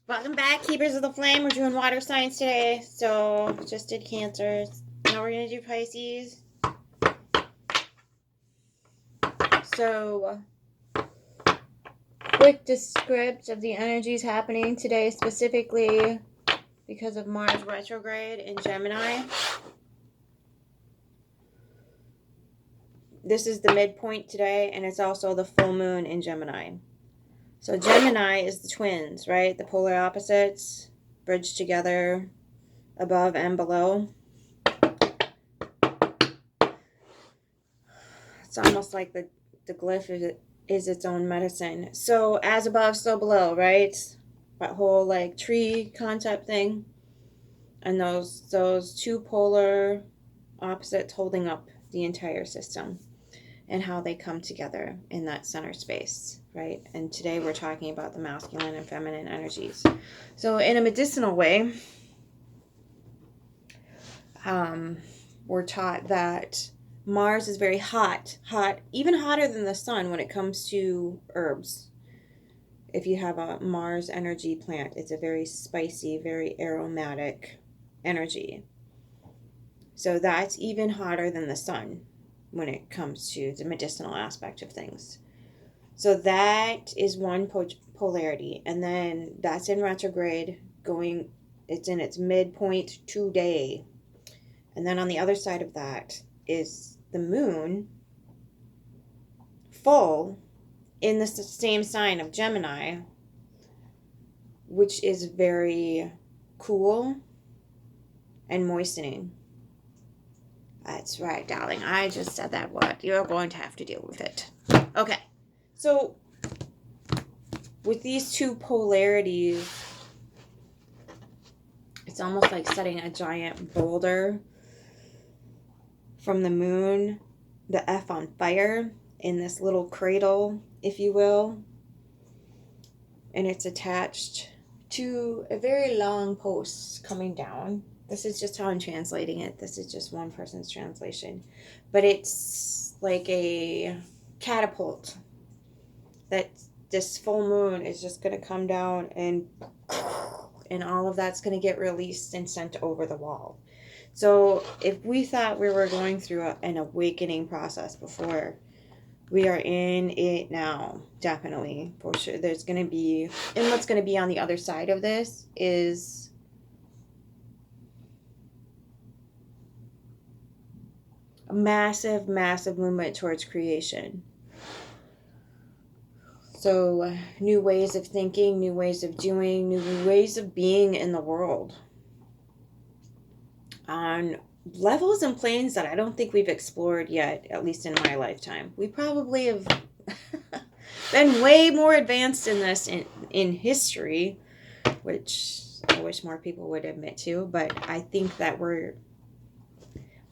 Welcome back, Keepers of the Flame. We're doing water signs today. So, just did Cancer. Now we're going to do Pisces. So, quick descript of the energies happening today, specifically because of Mars retrograde in Gemini. This is the midpoint today, and it's also the full moon in Gemini. So Gemini is the twins, right? The polar opposites, bridged together above and below. It's almost like the glyph is its own medicine. So as above, so below, right? That whole like tree concept thing. And those two polar opposites holding up the entire system. And how they come together in that center space, right? And today we're talking about the masculine and feminine energies. So in a medicinal way, we're taught that Mars is very hot, even hotter than the sun when it comes to herbs. If you have a Mars energy plant, it's a very spicy, very aromatic energy. So that's even hotter than the sun when it comes to the medicinal aspect of things. So that is one polarity. And then that's in retrograde it's in its midpoint today. And then on the other side of that is the moon full in the same sign of Gemini, which is very cool and moistening. That's right, darling. I just said that word. You're going to have to deal with it. Okay. So, with these two polarities, it's almost like setting a giant boulder from the moon, the F on fire, in this little cradle, if you will. And it's attached to a very long post coming down. This is just how I'm translating it. This is just one person's translation. But it's like a catapult that this full moon is just going to come down and all of that's going to get released and sent over the wall. So if we thought we were going through an awakening process before, we are in it now, definitely, for sure. There's going to be, and what's going to be on the other side of this is a massive, massive movement towards creation. So new ways of thinking, new ways of doing, new ways of being in the world. On levels and planes that I don't think we've explored yet, at least in my lifetime. We probably have been way more advanced in this in history, which I wish more people would admit to, but I think that we're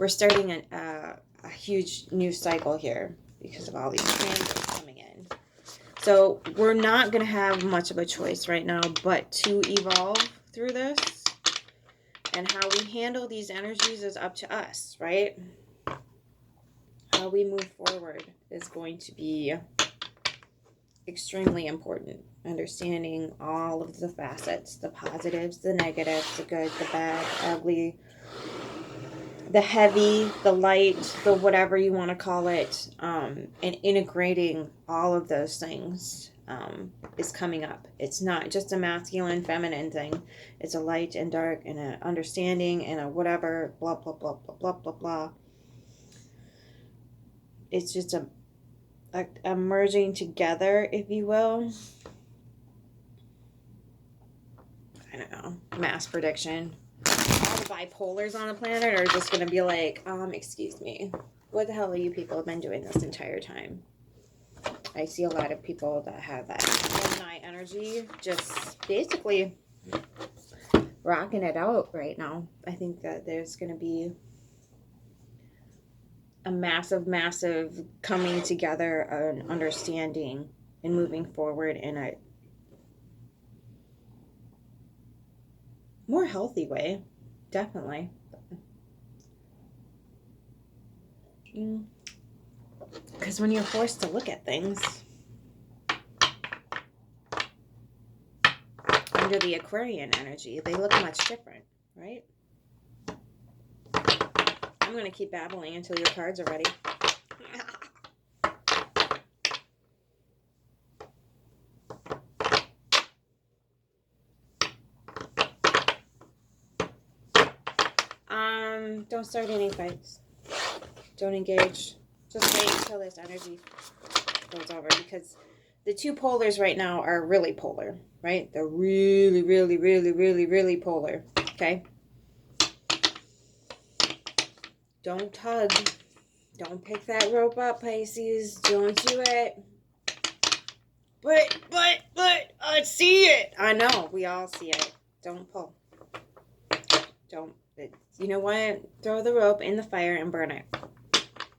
starting a huge new cycle here because of all these transits coming in. So we're not going to have much of a choice right now but to evolve through this. And how we handle these energies is up to us, right? How we move forward is going to be extremely important. Understanding all of the facets, the positives, the negatives, the good, the bad, the ugly, the heavy, the light, the whatever you want to call it, and integrating all of those things is coming up. It's not just a masculine, feminine thing. It's a light and dark and an understanding and a whatever, blah, blah, blah, blah, blah, blah, blah. It's just a merging together, if you will. I don't know. Mass prediction. All the bipolars on the planet are just going to be like, excuse me, what the hell are you people been doing this entire time? I see a lot of people that have that Gemini energy just basically rocking it out right now. I think that there's going to be a massive, massive coming together, an understanding, and moving forward in a more healthy way. Definitely. Because when you're forced to look at things, under the Aquarian energy. They look much different, right? I'm going to keep babbling until your cards are ready. Don't start any fights. Don't engage. Just wait until this energy goes over, because the two polars right now are really polar, right? They're really, really, really, really, really polar, okay? Don't tug. Don't pick that rope up, Pisces. Don't do it. But, I see it. I know. We all see it. Don't pull. Don't. You know what? Throw the rope in the fire and burn it.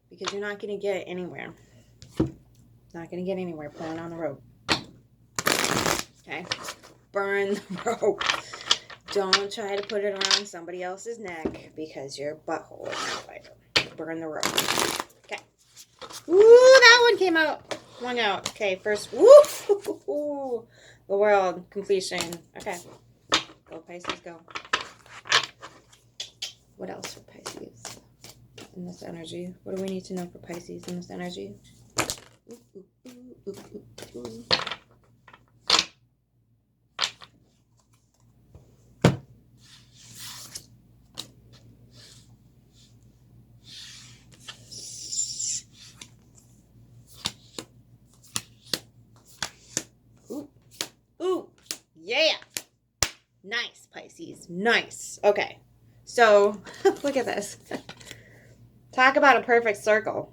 Because you're not going to get anywhere. Not going to get anywhere pulling on the rope. Okay? Burn the rope. Don't try to put it around somebody else's neck because your butthole is on fire. Burn the rope. Okay. Ooh, that one came out. One out. Okay, first. Woo! The world. Completion. Okay. Go, Pisces, go. What else for Pisces in this energy? What do we need to know for Pisces in this energy? Ooh, yeah. Nice, Pisces. Nice. Okay. So, look at this. Talk about a perfect circle.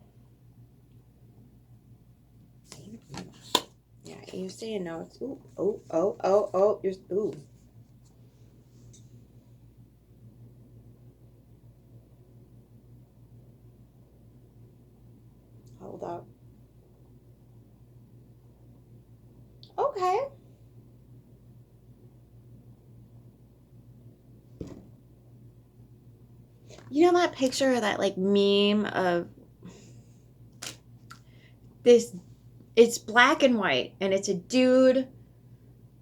Yeah, you saying no. Ooh, oh. Ooh. Hold up. Okay. You know that picture, that like meme of this, it's black and white, and it's a dude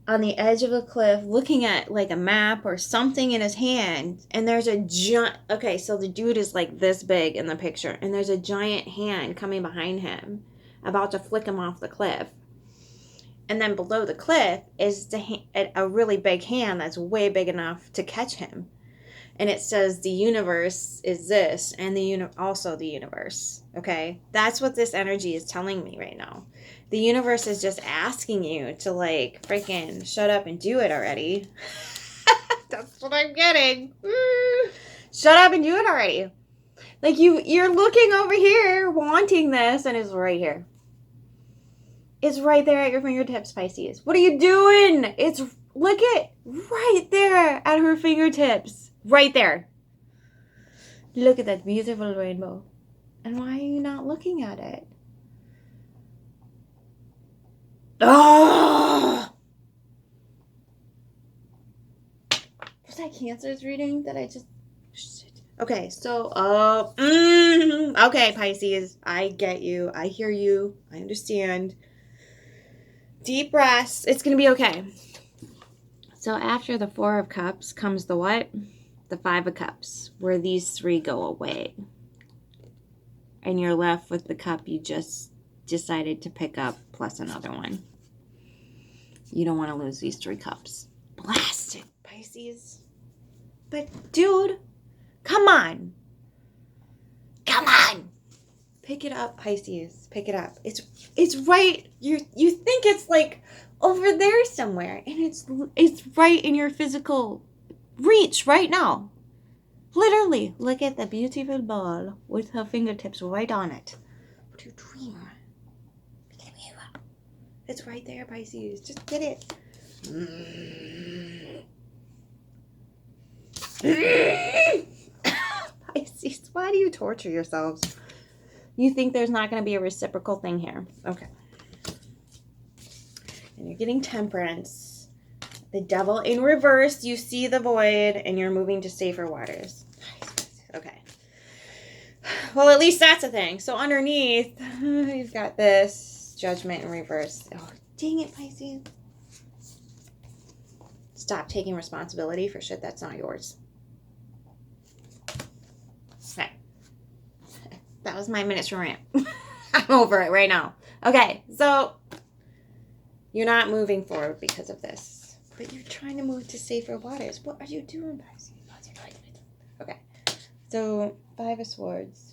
on the edge of a cliff looking at like a map or something in his hand, and there's a giant, okay, so the dude is like this big in the picture, and there's a giant hand coming behind him about to flick him off the cliff. And then below the cliff is a really big hand that's way big enough to catch him. And it says the universe is this, and also the universe, okay? That's what this energy is telling me right now. The universe is just asking you to, like, freaking shut up and do it already. That's what I'm getting. Shut up and do it already. Like, you're looking over here, wanting this, and it's right here. It's right there at your fingertips, Pisces. What are you doing? Look at right there at her fingertips. Right there. Look at that beautiful rainbow. And why are you not looking at it? Oh! Was that Cancer's reading that I just... Shit. Okay, so... okay, Pisces. I get you. I hear you. I understand. Deep breaths. It's going to be okay. So after the Four of Cups comes the what? The Five of Cups, where these three go away. And you're left with the cup you just decided to pick up, plus another one. You don't want to lose these three cups. Blast it, Pisces. But, dude, come on. Come on. Pick it up, Pisces. Pick it up. It's right. You think it's like over there somewhere, and it's right in your physical reach right now. Literally, look at the beautiful ball with her fingertips right on it. What do you dream? It's right there, Pisces. Just get it. Pisces, why do you torture yourselves? You think there's not going to be a reciprocal thing here. Okay. And you're getting Temperance. The Devil in reverse. You see the void, and you're moving to safer waters. Okay. Well, at least that's a thing. So underneath, you've got this Judgment in reverse. Oh, dang it, Pisces. Stop taking responsibility for shit that's not yours. Okay. That was my miniature rant. I'm over it right now. Okay, so you're not moving forward because of this, but you're trying to move to safer waters. What are you doing, Pisces? Okay, so 5 of Swords.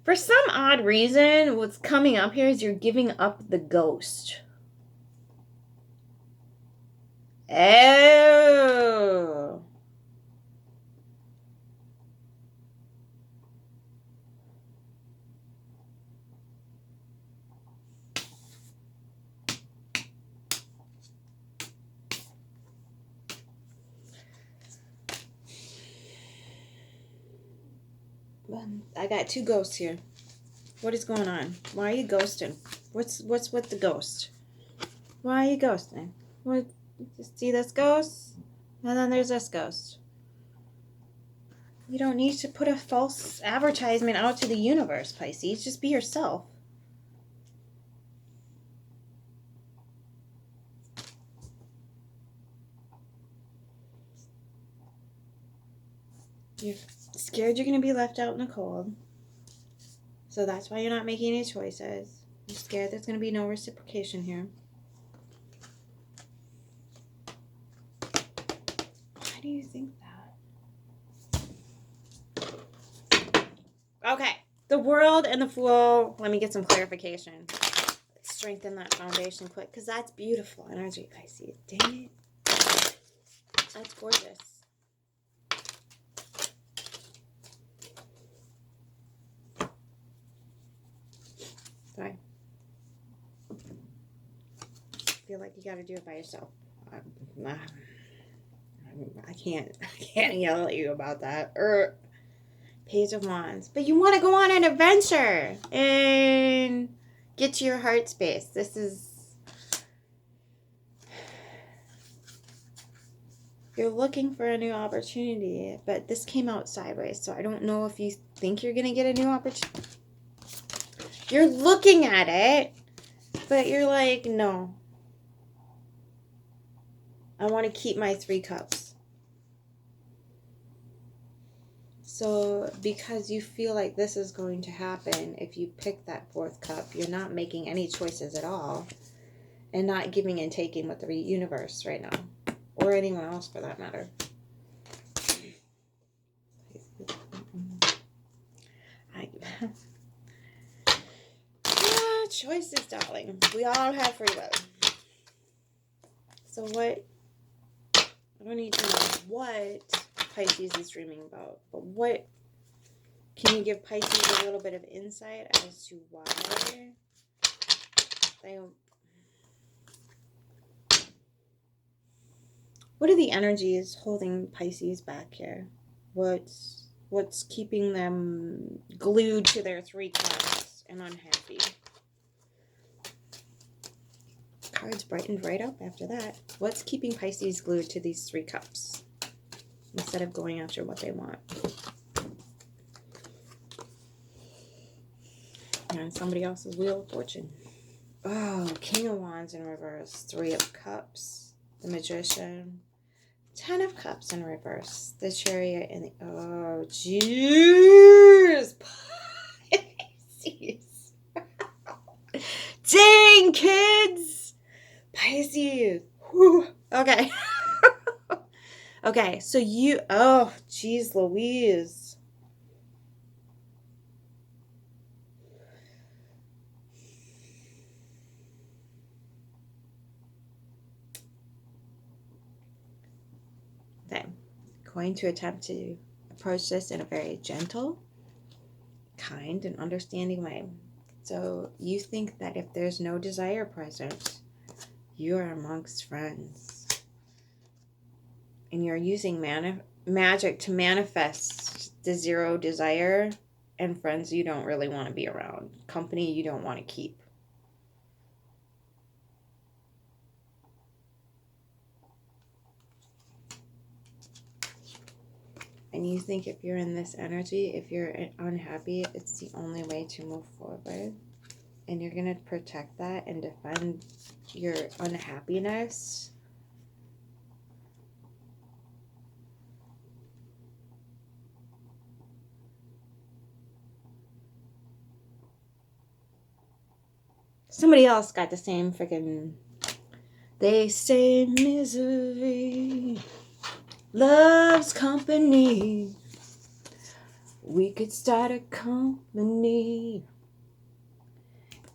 For some odd reason, what's coming up here is you're giving up the ghost. Oh. I got 2 ghosts here. What is going on? Why are you ghosting? What's with the ghost? Why are you ghosting? What? See this ghost? And then there's this ghost. You don't need to put a false advertisement out to the universe, Pisces. Just be yourself. You're scared you're going to be left out in the cold. So that's why you're not making any choices. You're scared there's going to be no reciprocation here. Why do you think that? Okay. The World and the Fool. Let me get some clarification. Strengthen that foundation quick, because that's beautiful energy, Pisces. Dang it. That's gorgeous. Sorry. I feel like you got to do it by yourself. I can't yell at you about that. Page of Wands. But you want to go on an adventure and get to your heart space. This is... You're looking for a new opportunity, but this came out sideways, so I don't know if you think you're going to get a new opportunity. You're looking at it, but you're like, no. I want to keep my 3 cups. So, because you feel like this is going to happen, if you pick that 4th cup, you're not making any choices at all, and not giving and taking with the universe right now. Or anyone else, for that matter. Choices, darling. We all have free will. So what... I don't need to know what Pisces is dreaming about, but what... Can you give Pisces a little bit of insight as to why they... What are the energies holding Pisces back here? What's keeping them glued to their 3 cups and unhappy? Cards brightened right up after that. What's keeping Pisces glued to these 3 cups instead of going after what they want? And somebody else's Wheel of Fortune. Oh, King of Wands in reverse. 3 of Cups. The Magician. 10 of Cups in reverse. The Chariot and the... Oh, jeez. Pisces. Dang, kids. Pisces. Whew. Okay. Okay, so you... Oh, jeez Louise. Going to attempt to approach this in a very gentle, kind, and understanding way. So you think that if there's no desire present, you are amongst friends. And you're using magic to manifest the 0 desire and friends you don't really want to be around. Company you don't want to keep. And you think if you're in this energy, if you're unhappy, it's the only way to move forward. And you're going to protect that and defend your unhappiness. Somebody else got the same freaking... They say misery loves company. We could start a company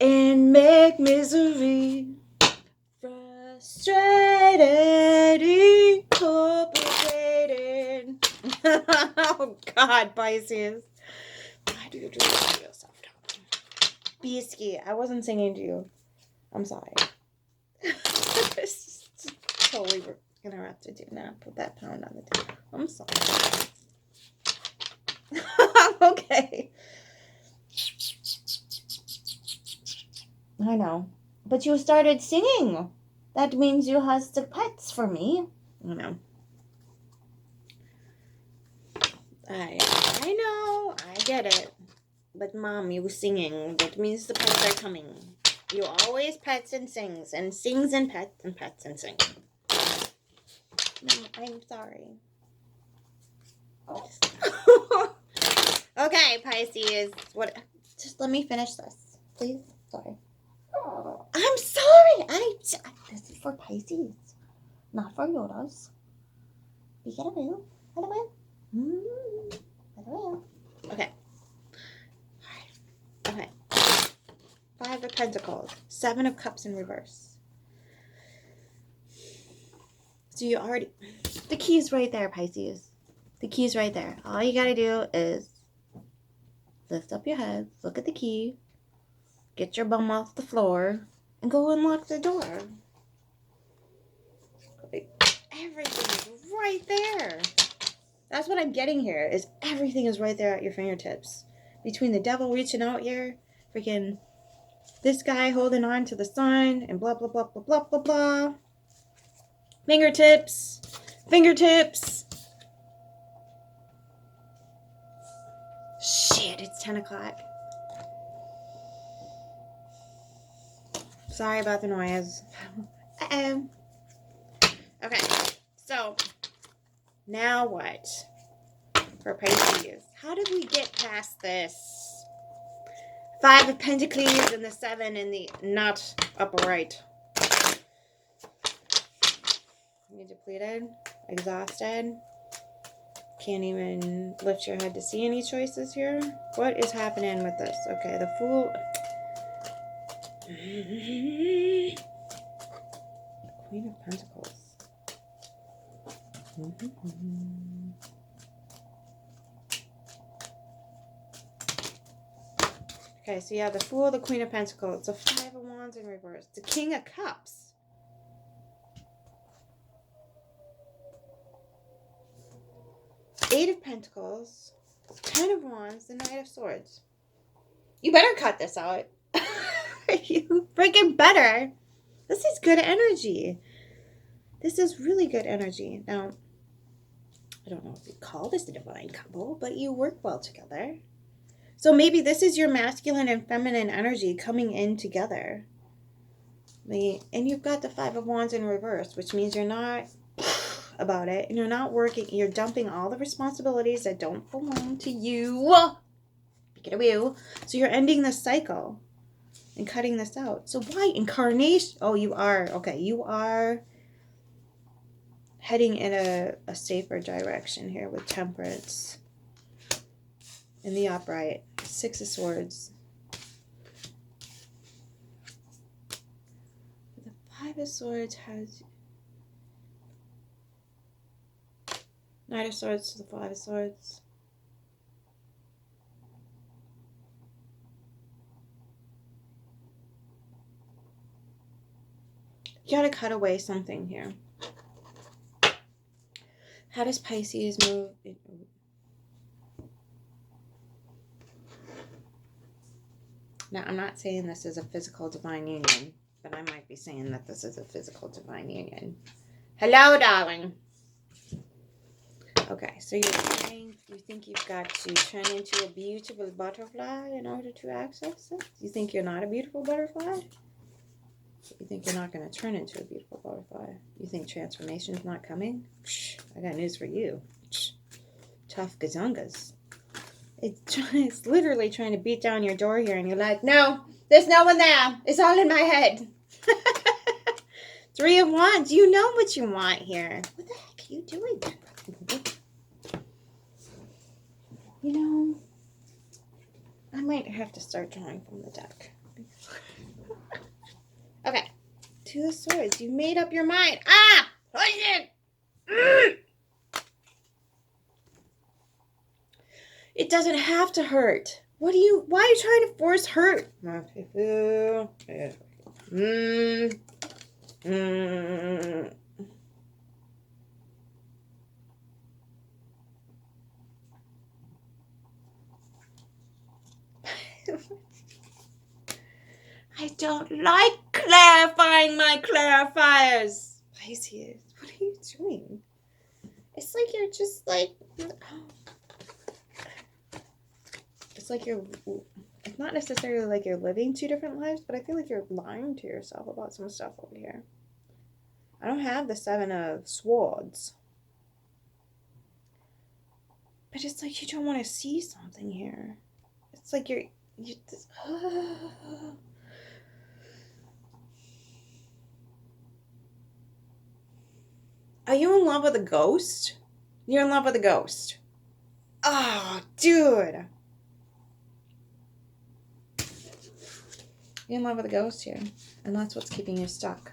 and make misery frustrated, incorporated. Oh God, Pisces. Why do you do this to yourself, Tom? Beasky, I wasn't singing to you. I'm sorry. Totally interrupted you now. Put that pound on the table. I'm sorry. Okay. I know. But you started singing. That means you has the pets for me. I know. I know. I get it. But Mom, you were singing. That means the pets are coming. You always pets and sings. And sings and pets and sings. No, I'm sorry. Okay, Pisces. What? Just let me finish this, please. Sorry. I'm sorry. This is for Pisces, not for yours. Be careful. Okay. Okay. 5 of Pentacles. 7 of Cups in reverse. So you already... The key's right there, Pisces. The key's right there. All you gotta do is lift up your head, look at the key, get your bum off the floor, and go unlock the door. Everything is right there. That's what I'm getting here, is everything is right there at your fingertips. Between the devil reaching out here, freaking this guy holding on to the sun, and blah, blah, blah, blah, blah, blah, blah. Fingertips. Shit, it's 10 o'clock. Sorry about the noise. Uh-oh. Okay, so now what? For Pisces, how did we get past this? 5 of Pentacles and the 7 in the not upper right. You depleted, exhausted, can't even lift your head to see any choices here. What is happening with this? Okay, the Fool. Queen of Pentacles. Okay, so you have the Fool, the Queen of Pentacles, the 5 of Wands in reverse, the King of Cups. 8 of Pentacles, 10 of Wands, the Knight of Swords. You better cut this out. You freaking better. This is good energy. This is really good energy. Now, I don't know if you call this a divine couple, but you work well together. So maybe this is your masculine and feminine energy coming in together. And you've got the 5 of Wands in reverse, which means you're not about it, and you're not working, you're dumping all the responsibilities that don't belong to you. Get away. So you're ending this cycle and cutting this out. So why incarnation? Oh, you are. Okay, you are heading in a safer direction here with Temperance in the upright. 6 of Swords. The 5 of Swords has Knight of Swords to the 5 of Swords. You gotta cut away something here. How does Pisces move? Now, I'm not saying this is a physical divine union, but I might be saying that this is a physical divine union. Hello, darling. Okay, so you think you've got to turn into a beautiful butterfly in order to access it? You think you're not a beautiful butterfly? You think you're not going to turn into a beautiful butterfly? You think transformation is not coming? Psh, I got news for you. Psh, tough gazungas. It's literally trying to beat down your door here, and you're like, no, there's no one there. It's all in my head. 3 of Wands. You know what you want here. What the heck are you doing? You know, I might have to start drawing from the deck. Okay. 2 of Swords. You made up your mind. Ah! It doesn't have to hurt. Why are you trying to force hurt? I don't like clarifying my clarifiers. Pisces, what are you doing? It's like you're just like... It's like you're... It's not necessarily like you're living 2 different lives, but I feel like you're lying to yourself about some stuff over here. I don't have the 7 of Swords. But it's like you don't want to see something here. It's like you're Are you in love with a ghost? You're in love with a ghost. Oh, dude. You're in love with a ghost here. And that's what's keeping you stuck.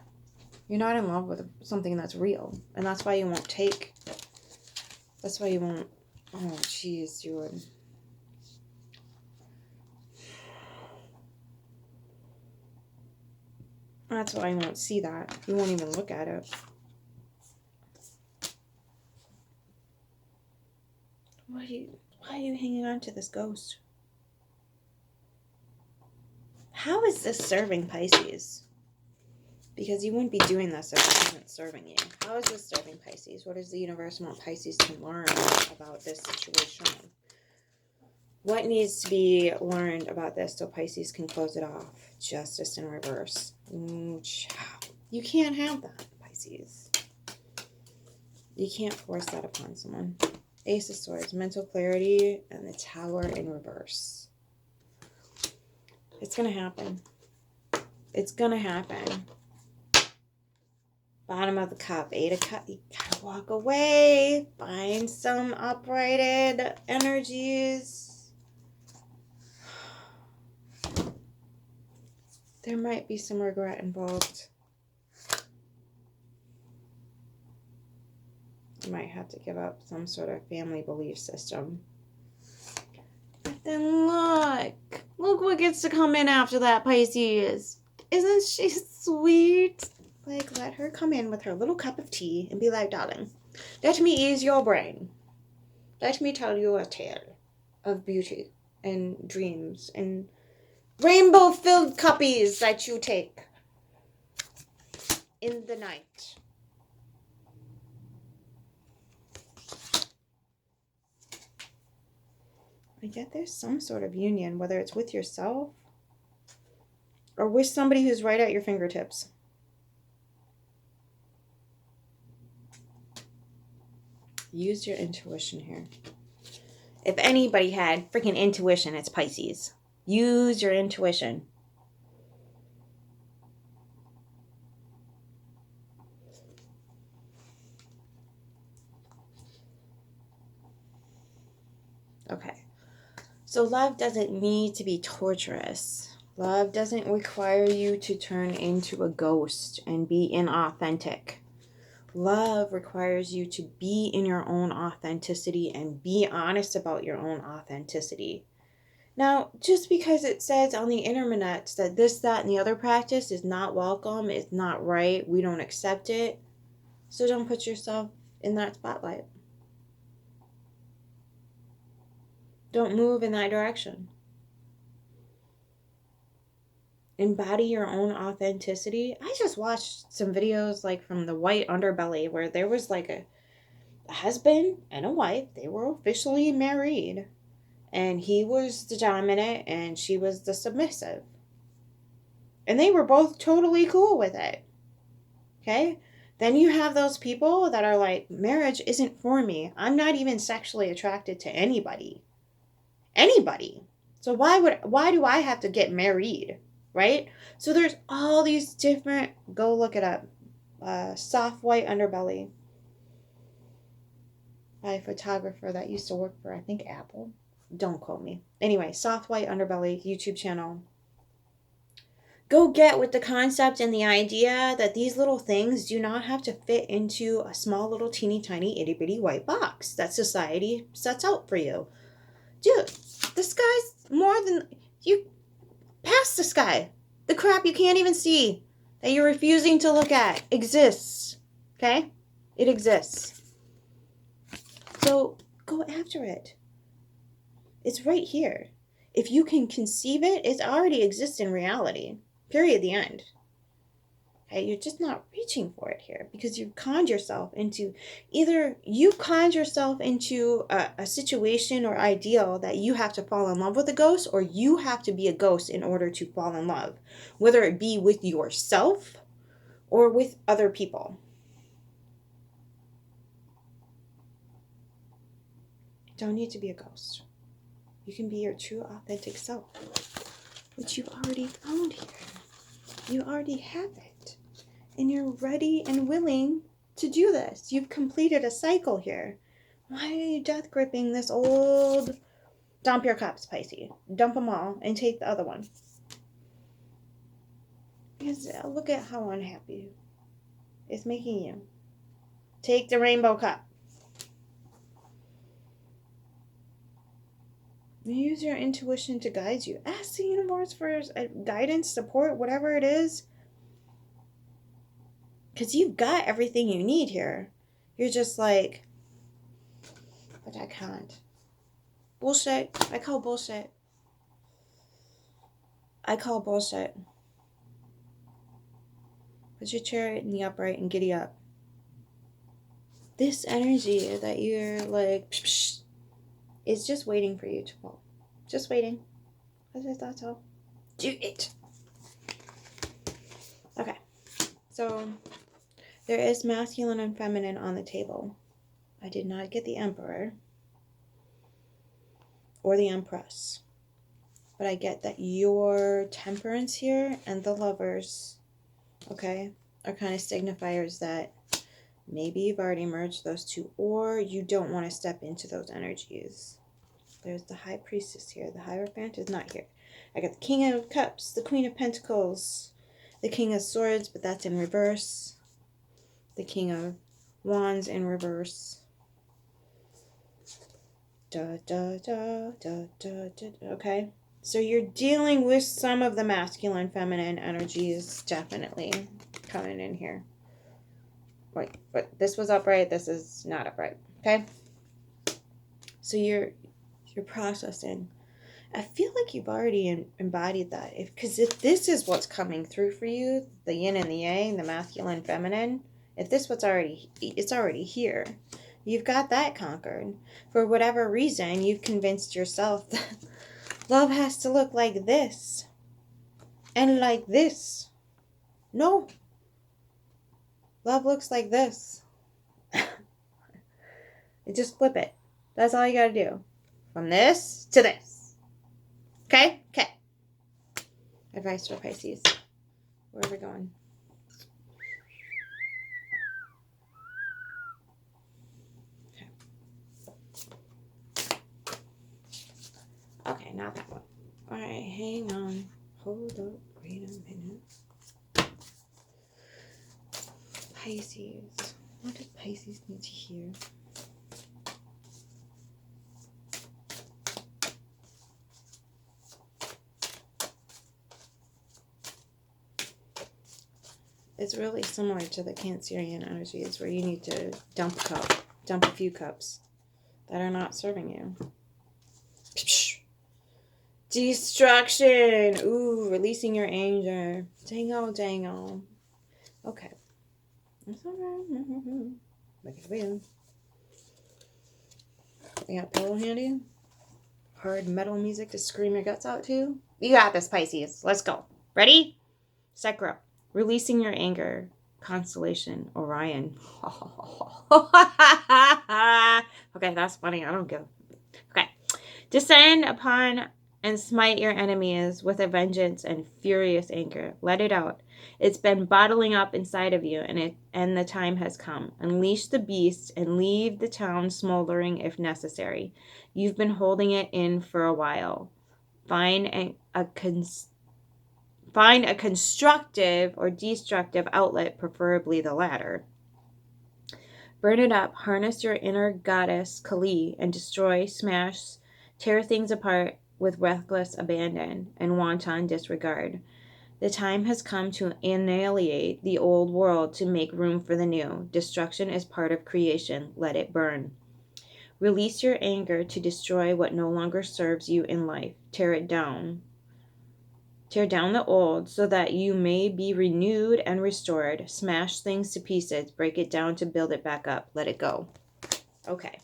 You're not in love with something that's real. And that's why you won't take. That's why you won't. Oh, jeez, dude. That's why you won't see that. You won't even look at it. Why are you hanging on to this ghost? How is this serving Pisces? Because you wouldn't be doing this if it wasn't serving you. How is this serving Pisces? What does the universe want Pisces to learn about this situation? What needs to be learned about this so Pisces can close it off? Justice in reverse. You can't have that, Pisces. You can't force that upon someone. Ace of Swords, mental clarity, and the Tower in reverse. It's going to happen. It's going to happen. Bottom of the Cup, 8 of Cups. You gotta walk away. Find some uprighted energies. There might be some regret involved. You might have to give up some sort of family belief system. But then look what gets to come in after that, Pisces. Isn't she sweet? Like, let her come in with her little cup of tea and be like, darling, let me ease your brain. Let me tell you a tale of beauty and dreams and rainbow-filled cuppies that you take in the night. I get there's some sort of union, whether it's with yourself or with somebody who's right at your fingertips. Use your intuition here. If anybody had freaking intuition, it's Pisces. Use your intuition. Okay. So love doesn't need to be torturous. Love doesn't require you to turn into a ghost and be inauthentic. Love requires you to be in your own authenticity and be honest about your own authenticity. Now, just because it says on the internet that this, that, and the other practice is not welcome, is not right, we don't accept it, so don't put yourself in that spotlight. Don't move in that direction. Embody your own authenticity. I just watched some videos like from the white underbelly where there was like a husband and a wife. They were officially married. And he was the dominant and she was the submissive. And they were both totally cool with it. Okay? Then you have those people that are like, marriage isn't for me. I'm not even sexually attracted to anybody. Anybody. So why do I have to get married? Right? So there's all these different, go look it up. Soft white underbelly by a photographer that used to work for, I think, Apple. Don't quote me. Anyway, soft white underbelly YouTube channel. Go get with the concept and the idea that these little things do not have to fit into a small little teeny tiny itty bitty white box that society sets out for you. Dude, the sky's more than you. Past the sky. The crap you can't even see that you're refusing to look at exists. Okay? It exists. So go after it. It's right here. If you can conceive it, it already exists in reality. Period. The end. Okay, you're just not reaching for it here because you've conned yourself into either a situation or ideal that you have to fall in love with a ghost, or you have to be a ghost in order to fall in love, whether it be with yourself or with other people. You don't need to be a ghost. You can be your true, authentic self, which you've already found here. You already have it. And you're ready and willing to do this. You've completed a cycle here. Why are you death gripping this old... Dump your cups, Pisces. Dump them all and take the other one. Because look at how unhappy it's making you. Take the rainbow cup. Use your intuition to guide you. Ask the universe for guidance, support, whatever it is. Because you've got everything you need here. You're just like, but I can't. Bullshit. I call bullshit. Put your chariot in the upright and giddy up. This energy that you're like, psh, psh, is just waiting for you to fall. Just waiting. That's all. Do it. Okay. So, there is masculine and feminine on the table. I did not get the Emperor or the Empress. But I get that your Temperance here and the Lovers, okay, are kind of signifiers that maybe you've already merged those two, or you don't want to step into those energies. There's the High Priestess here. The Hierophant is not here. I got the King of Cups, the Queen of Pentacles, the King of Swords, but that's in reverse. The King of Wands in reverse. Okay. So you're dealing with some of the masculine, feminine energies definitely coming in here. Wait, but this was upright. This is not upright. Okay. So you're processing. I feel like you've already embodied that. Because if this is what's coming through for you, the yin and the yang, the masculine, feminine, if this it's already here. You've got that conquered. For whatever reason, you've convinced yourself that love has to look like this. And like this. No. Love looks like this. Just flip it. That's all you gotta do. From this to this. Okay? Okay. Advice for Pisces. Where are we going? Okay, not that one. Alright, hang on. Hold up. Wait a minute. Pisces. What does Pisces need to hear? It's really similar to the Cancerian energies where you need to dump a few cups that are not serving you. Destruction. Ooh, releasing your anger. Dango. Okay. That's alright. Make it real. You got a pillow handy? Hard metal music to scream your guts out to? You got this, Pisces. Let's go. Ready? Set, grow. Releasing your anger. Constellation. Orion. Okay, that's funny. I don't give. Okay. Descend upon and smite your enemies with a vengeance and furious anger. Let it out. It's been bottling up inside of you, and the time has come. Unleash the beast and leave the town smoldering if necessary. You've been holding it in for a while. Find a constructive or destructive outlet, preferably the latter. Burn it up, harness your inner goddess, Kali, and destroy, smash, tear things apart with reckless abandon and wanton disregard. The time has come to annihilate the old world to make room for the new. Destruction is part of creation. Let it burn. Release your anger to destroy what no longer serves you in life. Tear it down. Tear down the old so that you may be renewed and restored. Smash things to pieces. Break it down to build it back up. Let it go. Okay.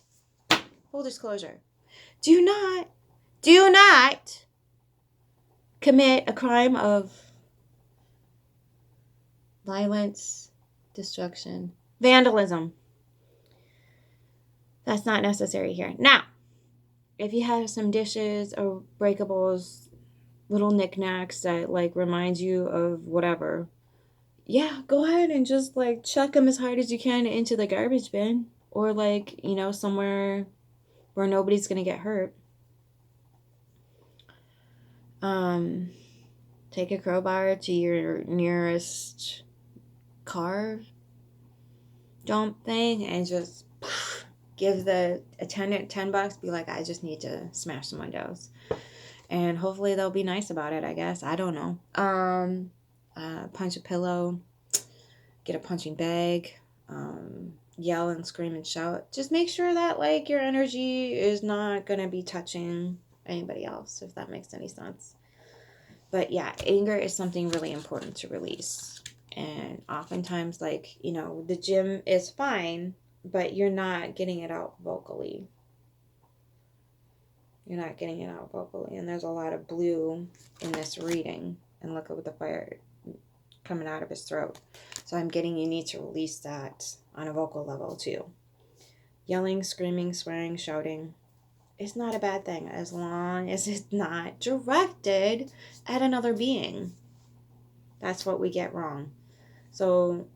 Full disclosure. Do not commit a crime of violence, destruction, vandalism. That's not necessary here. Now, if you have some dishes or breakables, little knickknacks that like reminds you of whatever, yeah, go ahead and just like chuck them as hard as you can into the garbage bin, or like, somewhere where nobody's gonna get hurt. Take a crowbar to your nearest car dump thing and just give the attendant $10. Be like, I just need to smash some windows, and hopefully they'll be nice about it. I guess, I don't know. Punch a pillow, get a punching bag, yell and scream and shout. Just make sure that like your energy is not gonna be touching anybody else, if that makes any sense. But yeah, anger is something really important to release. And oftentimes, like, the gym is fine, but you're not getting it out vocally. You're not getting it out vocally. And there's a lot of blue in this reading. And look at the fire coming out of his throat. So I'm getting you need to release that on a vocal level too. Yelling, screaming, swearing, shouting. It's not a bad thing as long as it's not directed at another being. That's what we get wrong. So,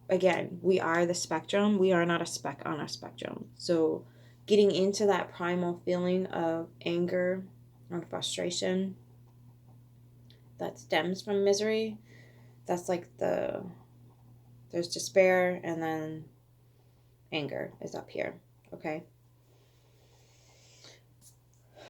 again, we are the spectrum. We are not a speck on a spectrum. So, getting into that primal feeling of anger or frustration that stems from misery, that's like there's despair, and then anger is up here, okay?